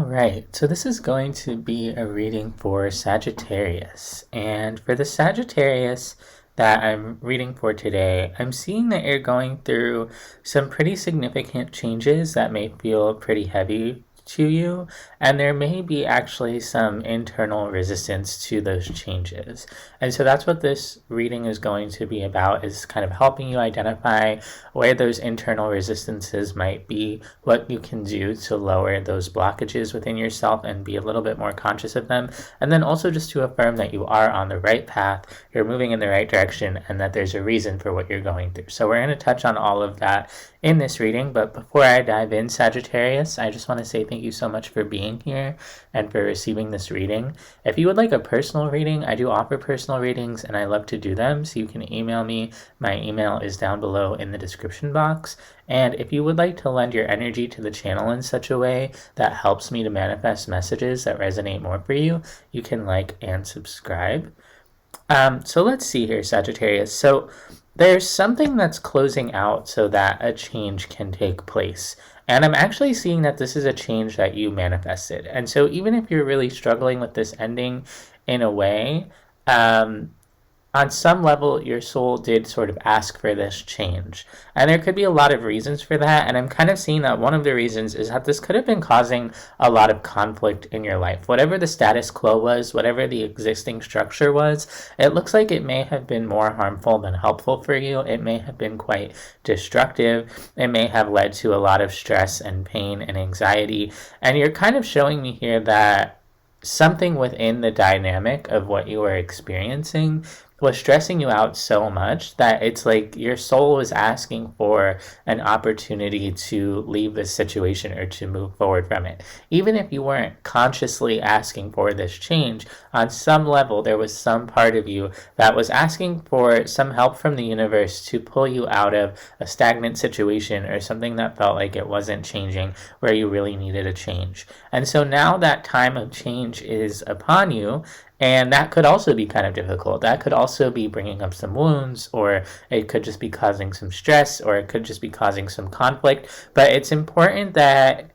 right, so this is going to be a reading for Sagittarius. And for the Sagittarius that I'm reading for today, I'm seeing that you're going through some pretty significant changes that may feel pretty heavy to you, and there may be actually some internal resistance to those changes. And so that's what this reading is going to be about, is kind of helping you identify where those internal resistances might be, what you can do to lower those blockages within yourself and be a little bit more conscious of them, and then also just to affirm that you are on the right path, you're moving in the right direction, and that there's a reason for what you're going through. So we're going to touch on all of that in this reading, but before I dive in, Sagittarius, I just want to say thank you so much for being here and for receiving this reading. If you would like a personal reading, I do offer personal readings and I love to do them, so you can email me. My email is down below in the description box. And if you would like to lend your energy to the channel in such a way that helps me to manifest messages that resonate more for you, you can like and subscribe. So let's see here, Sagittarius. So there's something that's closing out so that a change can take place. And I'm actually seeing that this is a change that you manifested. And so even if you're really struggling with this ending in a way, on some level, your soul did sort of ask for this change. And there could be a lot of reasons for that. And I'm kind of seeing that one of the reasons is that this could have been causing a lot of conflict in your life. Whatever the status quo was, whatever the existing structure was, it looks like it may have been more harmful than helpful for you. It may have been quite destructive. It may have led to a lot of stress and pain and anxiety. And you're kind of showing me here that something within the dynamic of what you were experiencing was stressing you out so much that it's like your soul was asking for an opportunity to leave this situation or to move forward from it. Even if you weren't consciously asking for this change, on some level there was some part of you that was asking for some help from the universe to pull you out of a stagnant situation or something that felt like it wasn't changing, where you really needed a change. And so now that time of change is upon you, and that could also be kind of difficult. That could also be bringing up some wounds, or it could just be causing some stress, or it could just be causing some conflict. But it's important that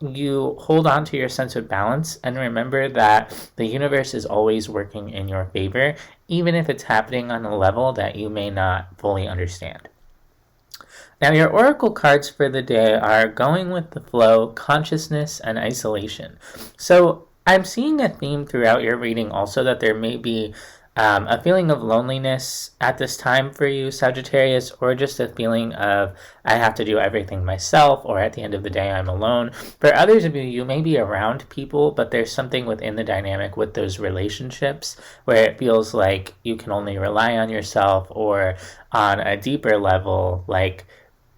you hold on to your sense of balance and remember that the universe is always working in your favor, even if it's happening on a level that you may not fully understand. Now, your oracle cards for the day are going with the flow, consciousness, and isolation. So I'm seeing a theme throughout your reading also, that there may be a feeling of loneliness at this time for you, Sagittarius, or just a feeling of I have to do everything myself, or at the end of the day I'm alone. For others of you, you may be around people, but there's something within the dynamic with those relationships where it feels like you can only rely on yourself, or on a deeper level, like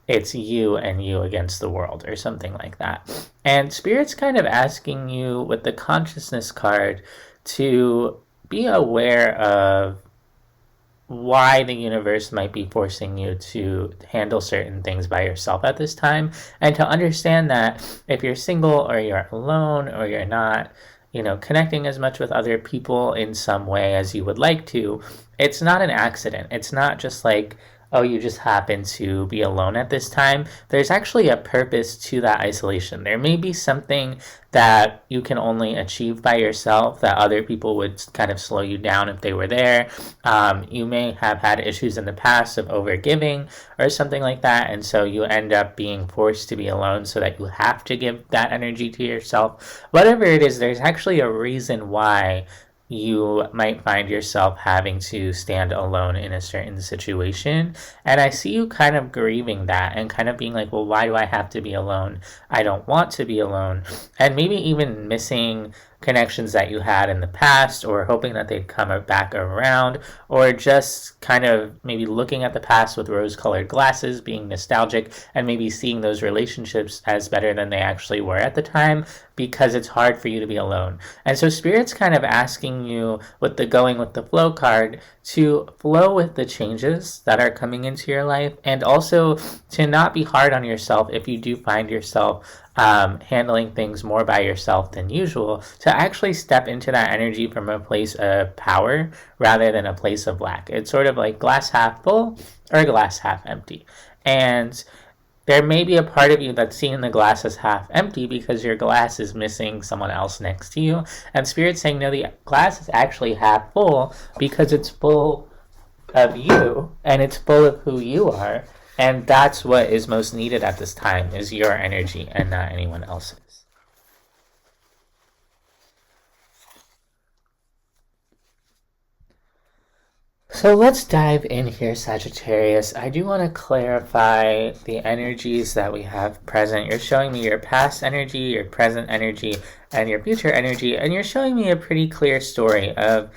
it's you and you against the world or something like that. And Spirit's kind of asking you with the consciousness card to be aware of why the universe might be forcing you to handle certain things by yourself at this time, and to understand that if you're single or you're alone or you're not, connecting as much with other people in some way as you would like to, it's not an accident. It's not just like, oh, you just happen to be alone at this time. There's actually a purpose to that isolation. There may be something that you can only achieve by yourself, that other people would kind of slow you down if they were there. You may have had issues in the past of overgiving or something like that, and so you end up being forced to be alone so that you have to give that energy to yourself. Whatever it is, there's actually a reason why you might find yourself having to stand alone in a certain situation. And I see you kind of grieving that and kind of being like, well, why do I have to be alone? I don't want to be alone. And maybe even missing connections that you had in the past, or hoping that they'd come back around, or just kind of maybe looking at the past with rose-colored glasses, being nostalgic, and maybe seeing those relationships as better than they actually were at the time, because it's hard for you to be alone. And so Spirit's kind of asking you, with the going with the flow card, to flow with the changes that are coming into your life, and also to not be hard on yourself if you do find yourself handling things more by yourself than usual, to actually step into that energy from a place of power rather than a place of lack. It's sort of like glass half full or glass half empty. And there may be a part of you that's seeing the glass as half empty because your glass is missing someone else next to you. And Spirit's saying, no, the glass is actually half full because it's full of you and it's full of who you are. And that's what is most needed at this time, is your energy and not anyone else's. So let's dive in here, Sagittarius. I do want to clarify the energies that we have present. You're showing me your past energy, your present energy, and your future energy, and you're showing me a pretty clear story of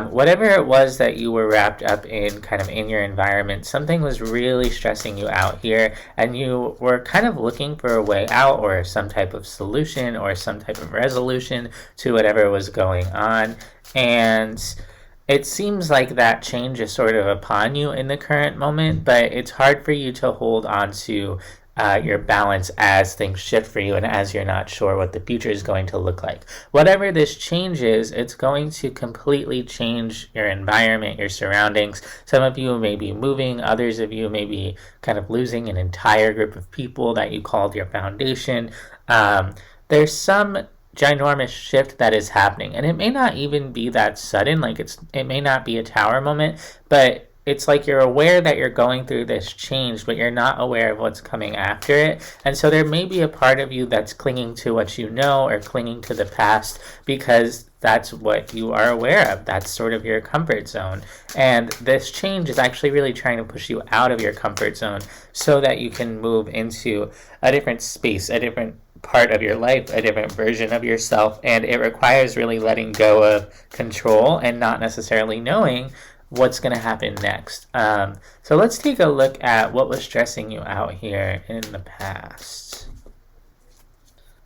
whatever it was that you were wrapped up in, kind of in your environment. Something was really stressing you out here, and you were kind of looking for a way out or some type of solution or some type of resolution to whatever was going on. And it seems like that change is sort of upon you in the current moment, but it's hard for you to hold on to your balance as things shift for you and as you're not sure what the future is going to look like. Whatever this change is, it's going to completely change your environment, your surroundings. Some of you may be moving, others of you may be kind of losing an entire group of people that you called your foundation. There's some ginormous shift that is happening, and it may not even be that sudden, like it may not be a tower moment, but it's like you're aware that you're going through this change, but you're not aware of what's coming after it. And so there may be a part of you that's clinging to what you know or clinging to the past because that's what you are aware of. That's sort of your comfort zone. And this change is actually really trying to push you out of your comfort zone so that you can move into a different space, a different part of your life, a different version of yourself. And it requires really letting go of control and not necessarily knowing what's going to happen next. So let's take a look at what was stressing you out here in the past.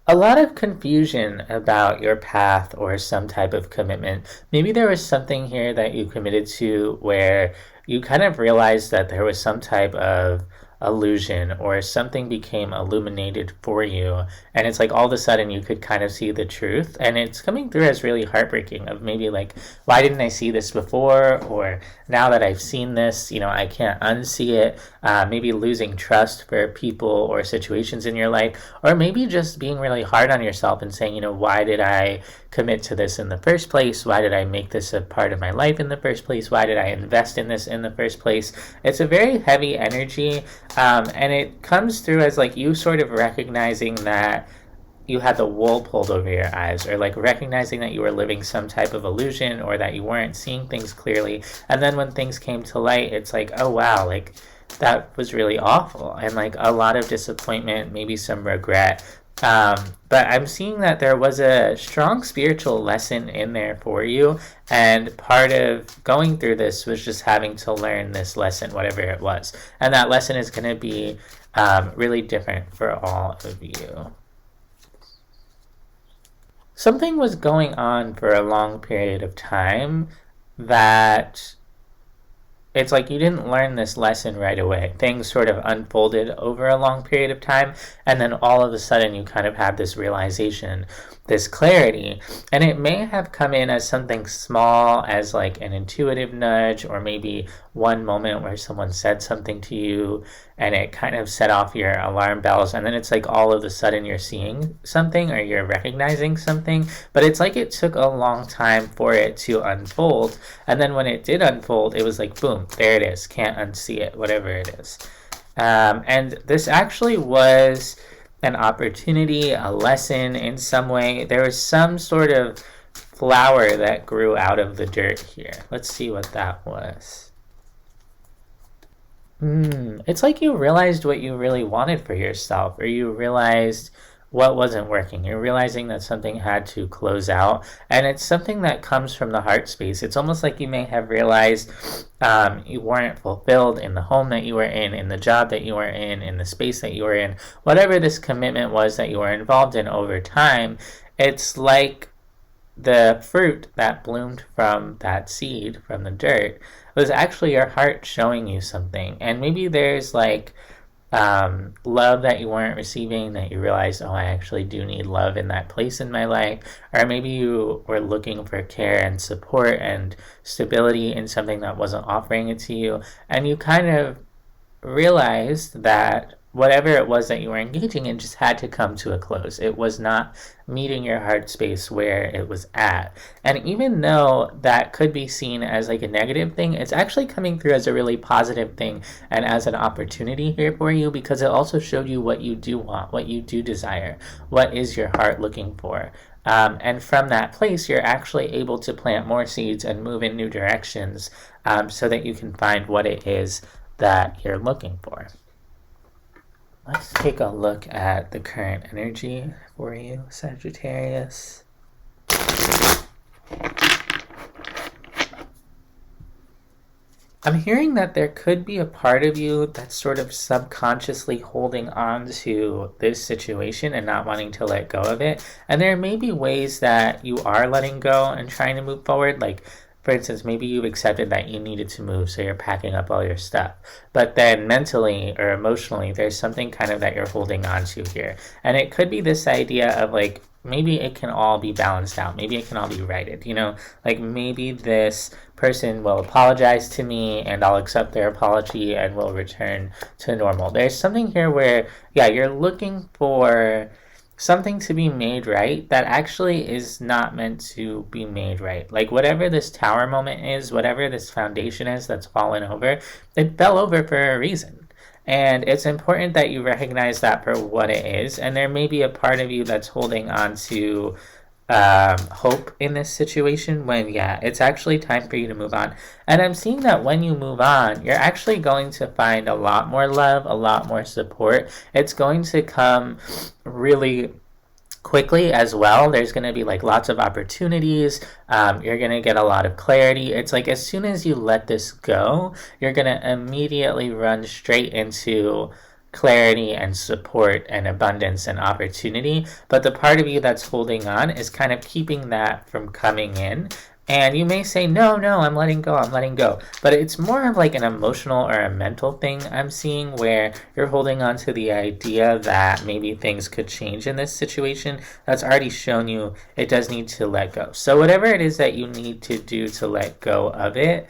A lot of confusion about your path or some type of commitment. Maybe there was something here that you committed to where you kind of realized that there was some type of illusion or something became illuminated for you, and it's like all of a sudden you could kind of see the truth, and it's coming through as really heartbreaking of maybe like, why didn't I see this before? Or now that I've seen this, I can't unsee it. Maybe losing trust for people or situations in your life, or maybe just being really hard on yourself and saying, why did I commit to this in the first place? Why did I make this a part of my life in the first place? Why did I invest in this in the first place? It's a very heavy energy, and it comes through as like you sort of recognizing that you had the wool pulled over your eyes, or like recognizing that you were living some type of illusion or that you weren't seeing things clearly. And then when things came to light, it's like, oh wow, like that was really awful, and like a lot of disappointment, maybe some regret. But I'm seeing that there was a strong spiritual lesson in there for you, and part of going through this was just having to learn this lesson, whatever it was. And that lesson is going to be really different for all of you. Something was going on for a long period of time that it's like you didn't learn this lesson right away. Things sort of unfolded over a long period of time, and then all of a sudden you kind of had this realization, this clarity, and it may have come in as something small, as like an intuitive nudge, or maybe one moment where someone said something to you and it kind of set off your alarm bells, and then it's like all of a sudden you're seeing something or you're recognizing something, but it's like it took a long time for it to unfold, and then when it did unfold, it was like boom, there it is, can't unsee it, whatever it is. And this actually was an opportunity, a lesson in some way. There was some sort of flower that grew out of the dirt here. Let's see what that was. It's like you realized what you really wanted for yourself, or you realized what wasn't working. You're realizing that something had to close out, and it's something that comes from the heart space. It's almost like you may have realized you weren't fulfilled in the home that you were in the job that you were in the space that you were in, whatever this commitment was that you were involved in over time. It's like the fruit that bloomed from that seed, from the dirt, was actually your heart showing you something. And maybe there's like love that you weren't receiving, that you realized, oh, I actually do need love in that place in my life. Or maybe you were looking for care and support and stability in something that wasn't offering it to you, and you kind of realized that whatever it was that you were engaging in just had to come to a close. It was not meeting your heart space where it was at. And even though that could be seen as like a negative thing, it's actually coming through as a really positive thing and as an opportunity here for you, because it also showed you what you do want, what you do desire, what is your heart looking for. And from that place, you're actually able to plant more seeds and move in new directions, so that you can find what it is that you're looking for. Let's take a look at the current energy for you, Sagittarius. I'm hearing that there could be a part of you that's sort of subconsciously holding on to this situation and not wanting to let go of it. And there may be ways that you are letting go and trying to move forward. Like, for instance, maybe you've accepted that you needed to move, so you're packing up all your stuff. But then mentally or emotionally, there's something kind of that you're holding on to here. And it could be this idea of like, maybe it can all be balanced out. Maybe it can all be righted. Like maybe this person will apologize to me and I'll accept their apology and we'll return to normal. There's something here where, yeah, you're looking for something to be made right that actually is not meant to be made right. Like whatever this tower moment is, whatever this foundation is that's fallen over, it fell over for a reason. And it's important that you recognize that for what it is. And there may be a part of you that's holding on to hope in this situation when, yeah, it's actually time for you to move on. And I'm seeing that when you move on, you're actually going to find a lot more love, a lot more support. It's going to come really quickly as well. There's going to be like lots of opportunities. You're going to get a lot of clarity. It's like as soon as you let this go, you're going to immediately run straight into clarity and support and abundance and opportunity. But the part of you that's holding on is kind of keeping that from coming in. And you may say, no, I'm letting go. But it's more of like an emotional or a mental thing I'm seeing, where you're holding on to the idea that maybe things could change in this situation that's already shown you it does need to let go. So whatever it is that you need to do to let go of it,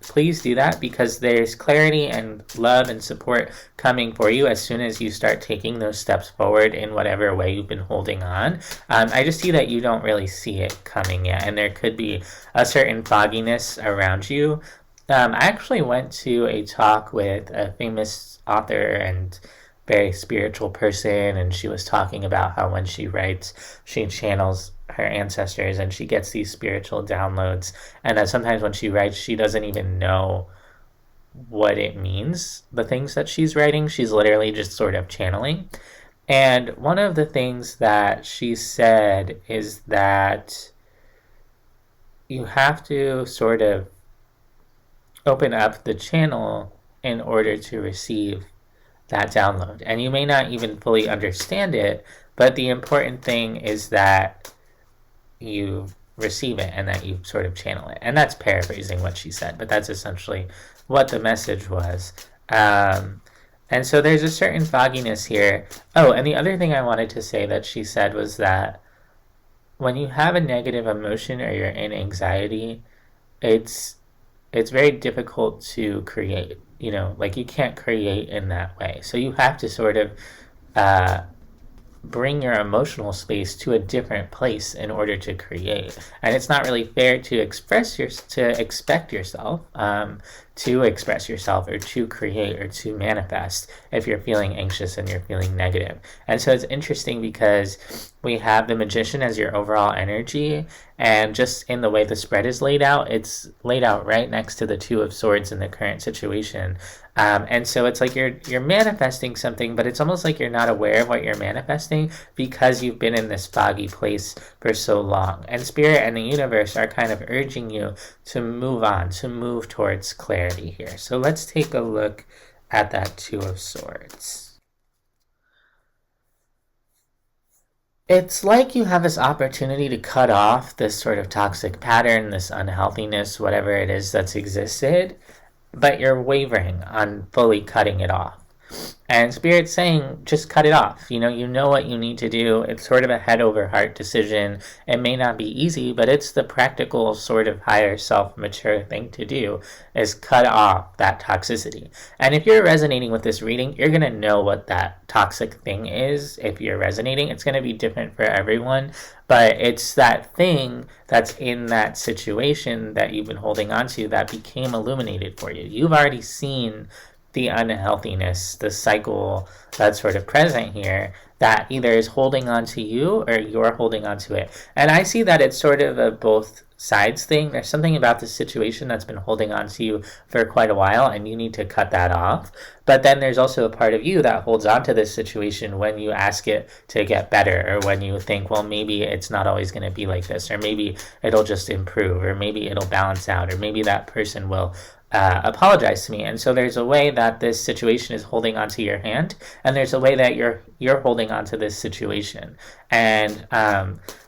please do that, because there's clarity and love and support coming for you as soon as you start taking those steps forward in whatever way you've been holding on. I just see that you don't really see it coming yet, and there could be a certain fogginess around you. I actually went to a talk with a famous author and very spiritual person, and she was talking about how when she writes, she channels her ancestors and she gets these spiritual downloads, and that sometimes when she writes, she doesn't even know what it means, the things that she's writing. She's literally just sort of channeling. And one of the things that she said is that you have to sort of open up the channel in order to receive that download. And you may not even fully understand it, but the important thing is that you receive it and that you sort of channel it. And that's paraphrasing what she said, but that's essentially what the message was. And so there's a certain fogginess here. Oh, and the other thing I wanted to say that she said was that when you have a negative emotion or you're in anxiety, it's very difficult to create. Like you can't create in that way. So you have to sort of bring your emotional space to a different place in order to create. And it's not really fair to expect yourself to express yourself or to create or to manifest if you're feeling anxious and you're feeling negative. And so it's interesting because we have the Magician as your overall energy, and just in the way the spread is laid out, it's laid out right next to the Two of Swords in the current situation. And so it's like you're manifesting something, but it's almost like you're not aware of what you're manifesting because you've been in this foggy place for so long. And Spirit and the universe are kind of urging you to move on, to move towards clarity here. So let's take a look at that Two of Swords. It's like you have this opportunity to cut off this sort of toxic pattern, this unhealthiness, whatever it is that's existed, but you're wavering on fully cutting it off. And Spirit's saying, just cut it off. You know what you need to do. It's sort of a head over heart decision. It may not be easy, but it's the practical, sort of higher self mature thing to do, is cut off that toxicity. And if you're resonating with this reading, you're going to know what that toxic thing is. If you're resonating, it's going to be different for everyone. But it's that thing that's in that situation that you've been holding on to that became illuminated for you. You've already seen the unhealthiness, the cycle that's sort of present here that either is holding on to you or you're holding on to it. And I see that it's sort of a both sides thing. There's something about the situation that's been holding on to you for quite a while and you need to cut that off. But then there's also a part of you that holds on to this situation when you ask it to get better, or when you think, well, maybe it's not always going to be like this, or maybe it'll just improve, or maybe it'll balance out, or maybe that person will apologize to me. And so there's a way that this situation is holding onto your hand, and there's a way that you're holding onto this situation. And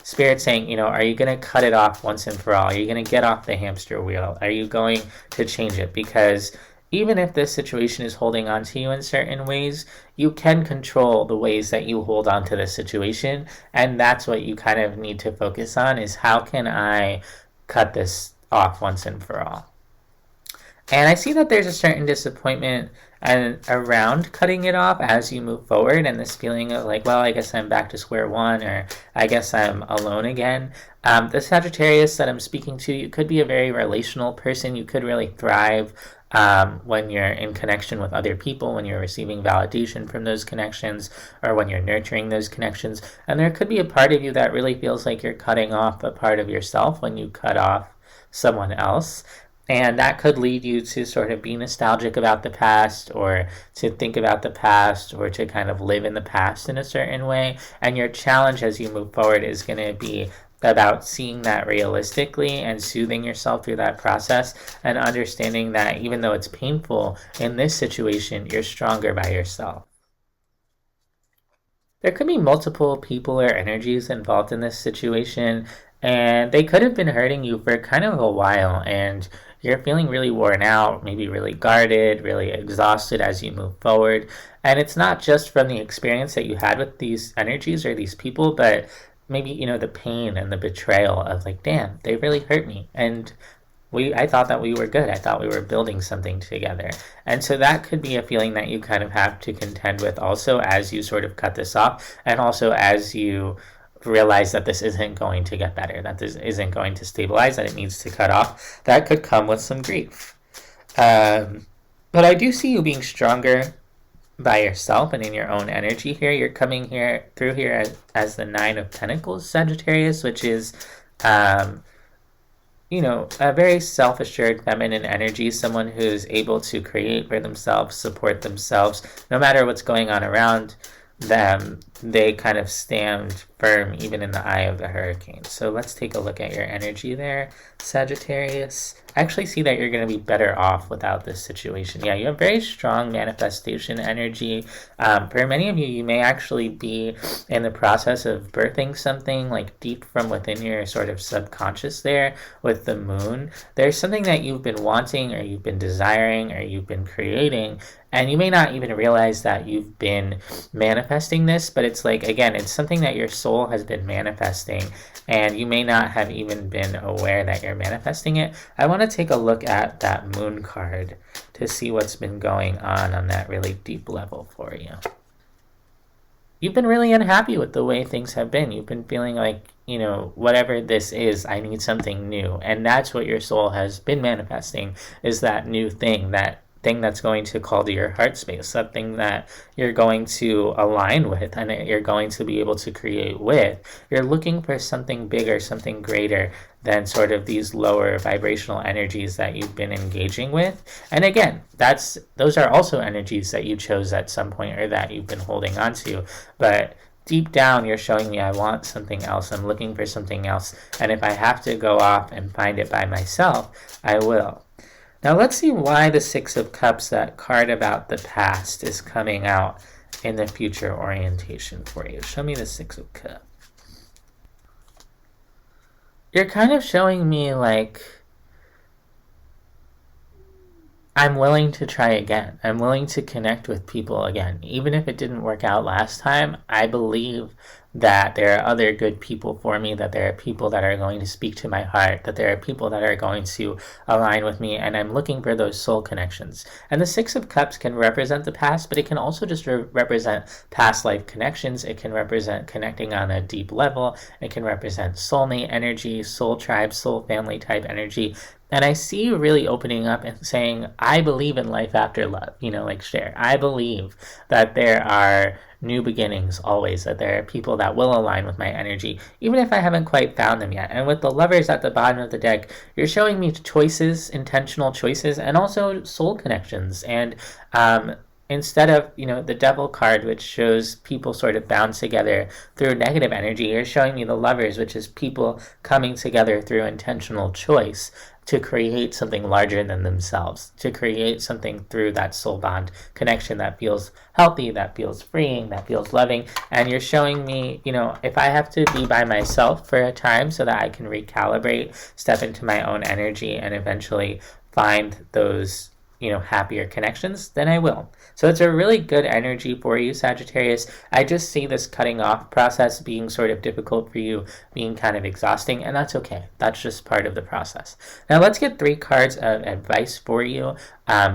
Spirit's saying, are you going to cut it off once and for all? Are you going to get off the hamster wheel? Are you going to change it? Because even if this situation is holding on to you in certain ways, you can control the ways that you hold on to the situation. And that's what you kind of need to focus on, is how can I cut this off once and for all? And I see that there's a certain disappointment around cutting it off as you move forward, and this feeling of like, well, I guess I'm back to square one, or I guess I'm alone again. The Sagittarius that I'm speaking to, you could be a very relational person. You could really thrive when you're in connection with other people, when you're receiving validation from those connections, or when you're nurturing those connections. And there could be a part of you that really feels like you're cutting off a part of yourself when you cut off someone else. And that could lead you to sort of be nostalgic about the past, or to think about the past, or to kind of live in the past in a certain way. And your challenge as you move forward is going to be about seeing that realistically and soothing yourself through that process, and understanding that even though it's painful in this situation, you're stronger by yourself. There could be multiple people or energies involved in this situation, and they could have been hurting you for kind of a while, and you're feeling really worn out, maybe really guarded, really exhausted as you move forward. And it's not just from the experience that you had with these energies or these people, but maybe, the pain and the betrayal of like, damn, they really hurt me. And I thought that we were good. I thought we were building something together. And so that could be a feeling that you kind of have to contend with also as you sort of cut this off, and also as you realize that this isn't going to get better, that this isn't going to stabilize, that it needs to cut off. That could come with some grief. But I do see you being stronger by yourself and in your own energy here. You're coming through here as the Nine of Pentacles, Sagittarius, which is a very self-assured feminine energy, someone who's able to create for themselves, support themselves, no matter what's going on around them. They kind of stand firm even in the eye of the hurricane. So let's take a look at your energy there, Sagittarius. I actually see that you're going to be better off without this situation. Yeah, you have very strong manifestation energy. For many of you, you may actually be in the process of birthing something like deep from within your sort of subconscious there with the moon. There's something that you've been wanting, or you've been desiring, or you've been creating, and you may not even realize that you've been manifesting this, but it's like, again, it's something that your soul has been manifesting, and you may not have even been aware that you're manifesting it. I want to take a look at that moon card to see what's been going on that really deep level for you. You've been really unhappy with the way things have been. You've been feeling like, whatever this is, I need something new. And that's what your soul has been manifesting, is that new thing, that thing that's going to call to your heart space, something that you're going to align with and you're going to be able to create with. You're looking for something bigger, something greater than sort of these lower vibrational energies that you've been engaging with. And again, those are also energies that you chose at some point, or that you've been holding on to. But deep down, you're showing me, I want something else. I'm looking for something else. And if I have to go off and find it by myself, I will. Now let's see why the Six of Cups, that card about the past, is coming out in the future orientation for you. Show me the Six of Cups. You're kind of showing me like I'm willing to try again. I'm willing to connect with people again. Even if it didn't work out last time, I believe that there are other good people for me, that there are people that are going to speak to my heart, that there are people that are going to align with me, and I'm looking for those soul connections. And the Six of Cups can represent the past, but it can also just represent past life connections. It can represent connecting on a deep level. It can represent soulmate energy, soul tribe, soul family type energy. And I see you really opening up and saying, I believe in life after love, like Cher. I believe that there are new beginnings always, that there are people that will align with my energy, even if I haven't quite found them yet. And with the Lovers at the bottom of the deck, you're showing me choices, intentional choices, and also soul connections. And instead of the Devil card, which shows people sort of bound together through negative energy, you're showing me the Lovers, which is people coming together through intentional choice to create something larger than themselves, to create something through that soul bond connection that feels healthy, that feels freeing, that feels loving. And you're showing me, if I have to be by myself for a time so that I can recalibrate, step into my own energy, and eventually find those happier connections, then I will. So it's a really good energy for you, Sagittarius. I just see this cutting off process being sort of difficult for you, being kind of exhausting, and that's okay. That's just part of the process. Now let's get 3 cards of advice for you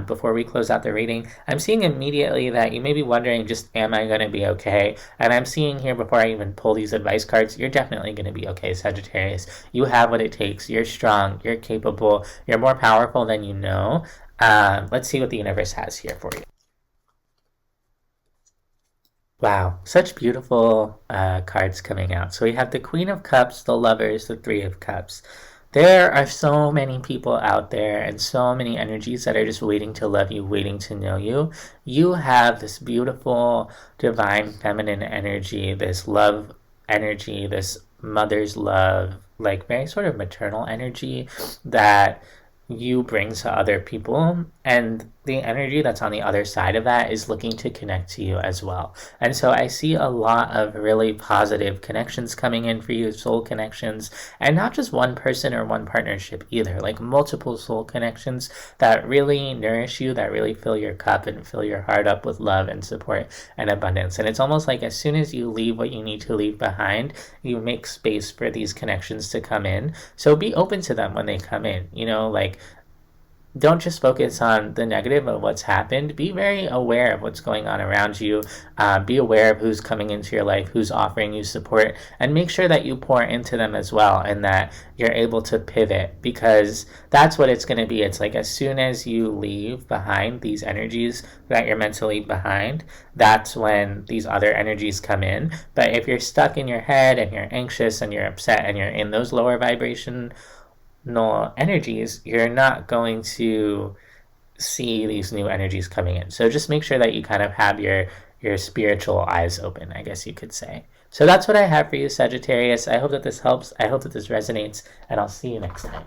before we close out the reading. I'm seeing immediately that you may be wondering, just am I going to be okay? And I'm seeing here, before I even pull these advice cards, you're definitely going to be okay, Sagittarius. You have what it takes. You're strong. You're capable. You're more powerful than you know. Let's see what the universe has here for you. Wow, such beautiful cards coming out. So we have the Queen of Cups, the Lovers, the Three of Cups. There are so many people out there and so many energies that are just waiting to love you, waiting to know you. You have this beautiful, divine, feminine energy, this love energy, this mother's love, like very sort of maternal energy that you bring to other people, and the energy that's on the other side of that is looking to connect to you as well. And so I see a lot of really positive connections coming in for you, soul connections, and not just one person or one partnership either, like multiple soul connections that really nourish you, that really fill your cup and fill your heart up with love and support and abundance. And it's almost like as soon as you leave what you need to leave behind, you make space for these connections to come in. So be open to them when they come in, like don't just focus on the negative of what's happened. Be very aware of what's going on around you. Be aware of who's coming into your life, who's offering you support, and make sure that you pour into them as well, and that you're able to pivot, because that's what it's going to be. It's like as soon as you leave behind these energies that you're meant to leave behind, that's when these other energies come in. But if you're stuck in your head and you're anxious and you're upset and you're in those lower vibration energies, you're not going to see these new energies coming in. So just make sure that you kind of have your spiritual eyes open, I guess you could say. So that's what I have for you, Sagittarius. I hope that this helps. I hope that this resonates, and I'll see you next time.